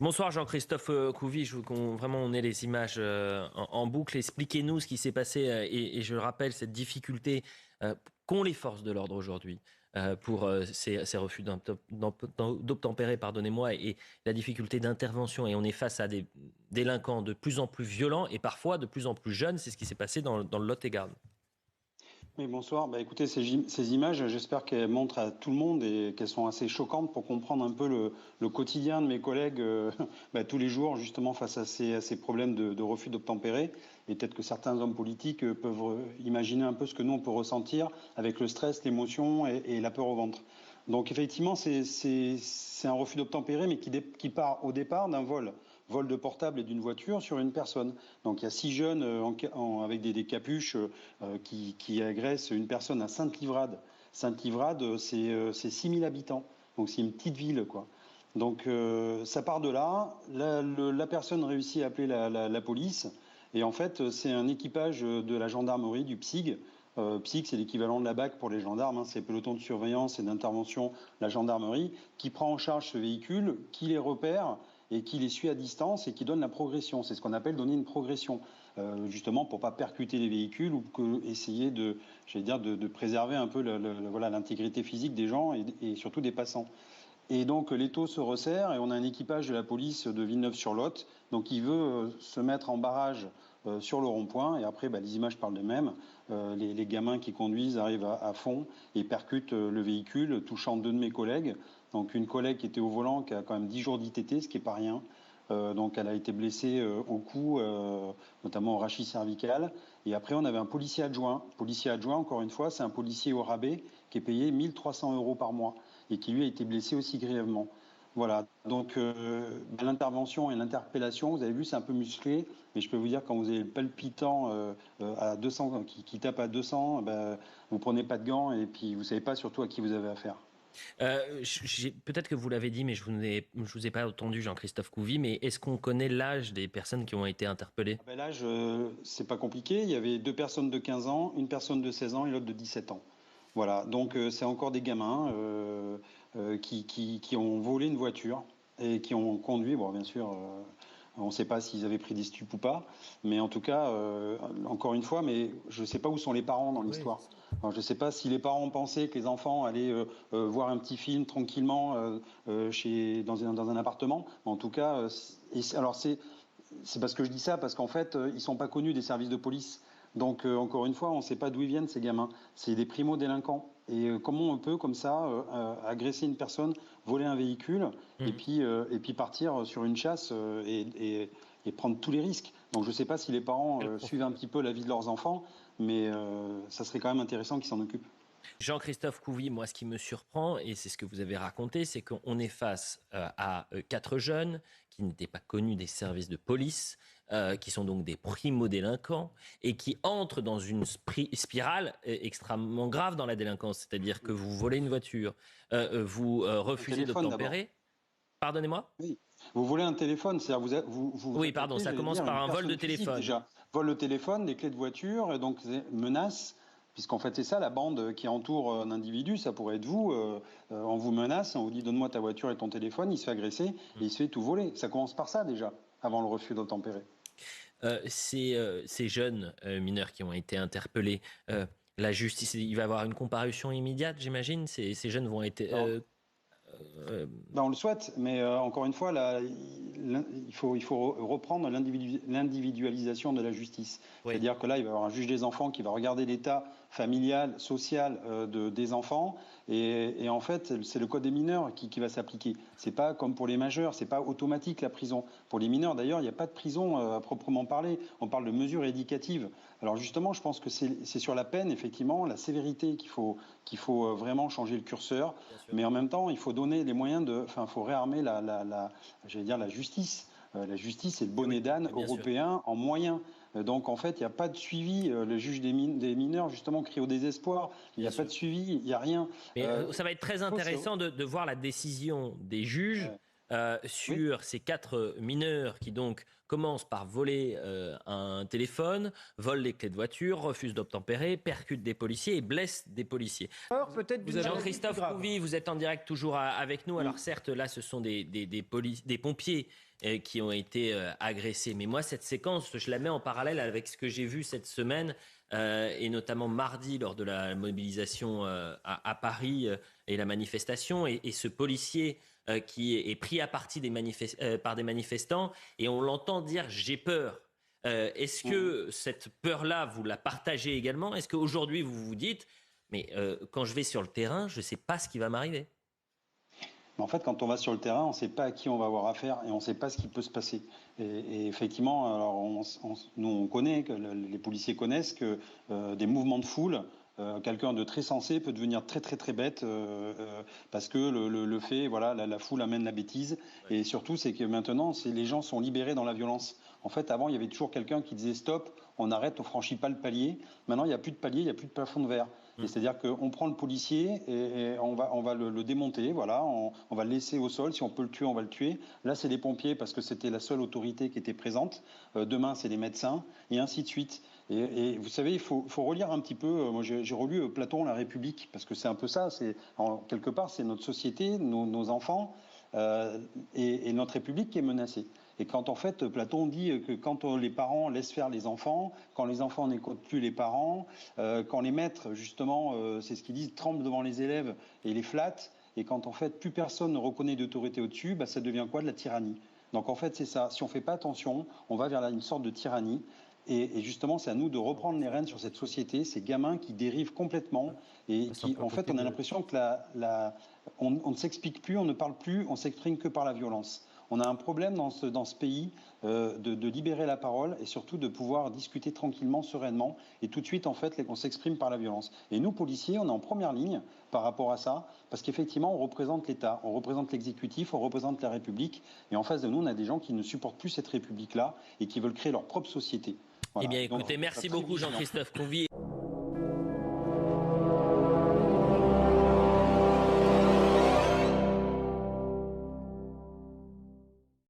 Bonsoir Jean-Christophe Couvi, je veux qu'on vraiment on ait les images en boucle. Expliquez-nous ce qui s'est passé et je rappelle cette difficulté qu'ont les forces de l'ordre aujourd'hui pour ces refus d'obtempérer, pardonnez-moi, et la difficulté d'intervention. Et on est face à des délinquants de plus en plus violents et parfois de plus en plus jeunes. C'est ce qui s'est passé dans le Lot-et-Garonne. Oui, bonsoir. Écoutez, ces images, j'espère qu'elles montrent à tout le monde et qu'elles sont assez choquantes pour comprendre un peu le quotidien de mes collègues tous les jours, justement, face à ces problèmes de refus d'obtempérer. Et peut-être que certains hommes politiques peuvent imaginer un peu ce que nous, on peut ressentir avec le stress, l'émotion et la peur au ventre. Donc, effectivement, c'est un refus d'obtempérer, mais qui part au départ d'un vol de portable et d'une voiture sur une personne. Donc il y a 6 jeunes avec des capuches qui agressent une personne à Sainte-Livrade. Sainte-Livrade, c'est 6000 habitants, donc c'est une petite ville, quoi. Donc ça part de là, la personne réussit à appeler la police, et en fait c'est un équipage de la gendarmerie, du PSIG. PSIG, c'est l'équivalent de la BAC pour les gendarmes, c'est peloton de surveillance et d'intervention, la gendarmerie, qui prend en charge ce véhicule, qui les repère et qui les suit à distance et qui donne la progression. C'est ce qu'on appelle donner une progression, justement pour pas percuter les véhicules ou essayer de préserver un peu l'intégrité physique des gens et surtout des passants. Et donc l'étau se resserre et on a un équipage de la police de Villeneuve-sur-Lot donc qui veut se mettre en barrage sur le rond-point. Et après, les images parlent d'elles-mêmes. Les gamins qui conduisent arrivent à fond et percutent le véhicule, touchant 2 de mes collègues. Donc une collègue qui était au volant, qui a quand même 10 jours d'ITT, ce qui n'est pas rien. Donc elle a été blessée au cou, notamment au rachis cervical. Et après, on avait un policier adjoint. Policier adjoint, encore une fois, c'est un policier au rabais qui est payé 1300 € par mois et qui lui a été blessé aussi grièvement. Voilà, donc l'intervention et l'interpellation, vous avez vu, c'est un peu musclé, mais je peux vous dire, quand vous avez le palpitant à 200, qui tape à 200, vous prenez pas de gants et puis vous savez pas surtout à qui vous avez affaire. Peut-être que vous l'avez dit, mais je vous ai pas entendu, Jean-Christophe Couvi, mais est-ce qu'on connaît l'âge des personnes qui ont été interpellées? Là, c'est pas compliqué, il y avait 2 personnes de 15 ans, une personne de 16 ans et l'autre de 17 ans. Voilà, donc c'est encore des gamins qui ont volé une voiture et qui ont conduit, bon bien sûr, on ne sait pas s'ils avaient pris des stupes ou pas, mais en tout cas, encore une fois, mais je ne sais pas où sont les parents dans Oui, l'histoire. Alors, je ne sais pas si les parents pensaient que les enfants allaient voir un petit film tranquillement dans un appartement. En tout cas, alors c'est parce que je dis ça, parce qu'en fait, ils ne sont pas connus des services de police. Donc, encore une fois, on ne sait pas d'où ils viennent, ces gamins. C'est des primo-délinquants. Et comment on peut, comme ça, agresser une personne, voler un véhicule, oui. et puis partir sur une chasse et prendre tous les risques. Donc, je ne sais pas si les parents Quel suivent un profil. petit peu la vie de leurs enfants, mais ça serait quand même intéressant qu'ils s'en occupent. Jean-Christophe Couvi, moi, ce qui me surprend, et c'est ce que vous avez raconté, c'est qu'on est face à 4 jeunes qui n'étaient pas connus des services de police, qui sont donc des primo-délinquants, et qui entrent dans une spirale extrêmement grave dans la délinquance. C'est-à-dire que vous volez une voiture, vous Un refusez téléphone d'abord. d'obtempérer. Pardonnez-moi. Oui. Vous volez un téléphone, c'est-à-dire vous Oui, pardon, attaquez, ça j'allais commence dire, par une un vol de personne physique téléphone. déjà. Vol le téléphone, les clés de voiture, et donc menace, puisqu'en fait c'est ça, la bande qui entoure un individu, ça pourrait être vous, on vous menace, on vous dit donne-moi ta voiture et ton téléphone, il se fait agresser et il se fait tout voler. Ça commence par ça déjà, avant le refus d'obtempérer. Ces jeunes mineurs qui ont été interpellés, la justice, il va y avoir une comparution immédiate, j'imagine. Ces jeunes vont être. Alors, Euh, On le souhaite, mais encore une fois, là, il faut reprendre l'individualisation de la justice. oui. C'est-à-dire que là, il va y avoir un juge des enfants qui va regarder l'état familial, social des enfants, et en fait, c'est le code des mineurs qui va s'appliquer. C'est pas comme pour les majeurs, c'est pas automatique la prison. Pour les mineurs, d'ailleurs, il n'y a pas de prison à proprement parler. On parle de mesures éducatives. Alors justement, je pense que c'est sur la peine, effectivement, la sévérité qu'il faut vraiment changer le curseur. Bien sûr. Mais en même temps, il faut donner les moyens il faut réarmer j'allais dire la justice. La justice, c'est le Oui, bonnet d'âne oui, bien sûr. européen en moyens. Donc en fait, il n'y a pas de suivi. Le juge des mineurs, justement, crie au désespoir. Il n'y Bien a pas de sûr. suivi, il n'y a rien. Mais ça va être très Il faut, intéressant de voir la décision des juges ouais. sur ces 4 mineurs qui donc commencent par voler un téléphone, volent les clés de voiture, refusent d'obtempérer, percutent des policiers et blessent des policiers. Jean-Christophe Couvi, vous êtes en direct toujours avec nous. Alors certes, là, ce sont des pompiers qui ont été agressés. Mais moi, cette séquence, je la mets en parallèle avec ce que j'ai vu cette semaine, et notamment mardi lors de la mobilisation à Paris et la manifestation. Et ce policier qui est pris à partie par des manifestants, et on l'entend dire « j'ai peur ». Est-ce que cette peur-là, vous la partagez également? Est-ce qu'aujourd'hui, vous vous dites « mais quand je vais sur le terrain, je ne sais pas ce qui va m'arriver ». Mais en fait, quand on va sur le terrain, on ne sait pas à qui on va avoir affaire et on ne sait pas ce qui peut se passer. Et effectivement, alors nous on connaît, que les policiers connaissent que des mouvements de foule, quelqu'un de très sensé peut devenir très très très bête parce que le fait, voilà, la foule amène la bêtise. Et surtout, c'est que maintenant, les gens sont libérés dans la violence. En fait, avant, il y avait toujours quelqu'un qui disait stop, on arrête, on franchit pas le palier. Maintenant, il n'y a plus de palier, il n'y a plus de plafond de verre. C'est-à-dire qu'on prend le policier et on va le démonter, voilà, on va le laisser au sol. Si on peut le tuer, on va le tuer. Là, c'est les pompiers parce que c'était la seule autorité qui était présente. Demain, c'est les médecins et ainsi de suite. Et vous savez, il faut relire un petit peu. Moi, j'ai relu Platon, La République, parce que c'est un peu ça. Quelque part, c'est notre société, nos enfants et notre République qui est menacée. Et quand en fait Platon dit que quand les parents laissent faire les enfants, quand les enfants n'écoutent plus les parents, quand les maîtres justement, c'est ce qu'ils disent, tremblent devant les élèves et les flattent, et quand en fait plus personne ne reconnaît d'autorité au-dessus, ça devient quoi? De la tyrannie. Donc en fait c'est ça, si on ne fait pas attention, on va vers une sorte de tyrannie. Et justement, c'est à nous de reprendre les rênes sur cette société, ces gamins qui dérivent complètement et qui, en fait, on a l'impression que on ne s'explique plus, on ne parle plus, on s'exprime que par la violence. On a un problème dans ce pays de libérer la parole et surtout de pouvoir discuter tranquillement, sereinement. Et tout de suite, en fait, on s'exprime par la violence. Et nous, policiers, on est en première ligne par rapport à ça, parce qu'effectivement, on représente l'État, on représente l'exécutif, on représente la République. Et en face de nous, on a des gens qui ne supportent plus cette République-là et qui veulent créer leur propre société. Voilà. Eh bien, écoutez, merci beaucoup Jean-Christophe Couvi.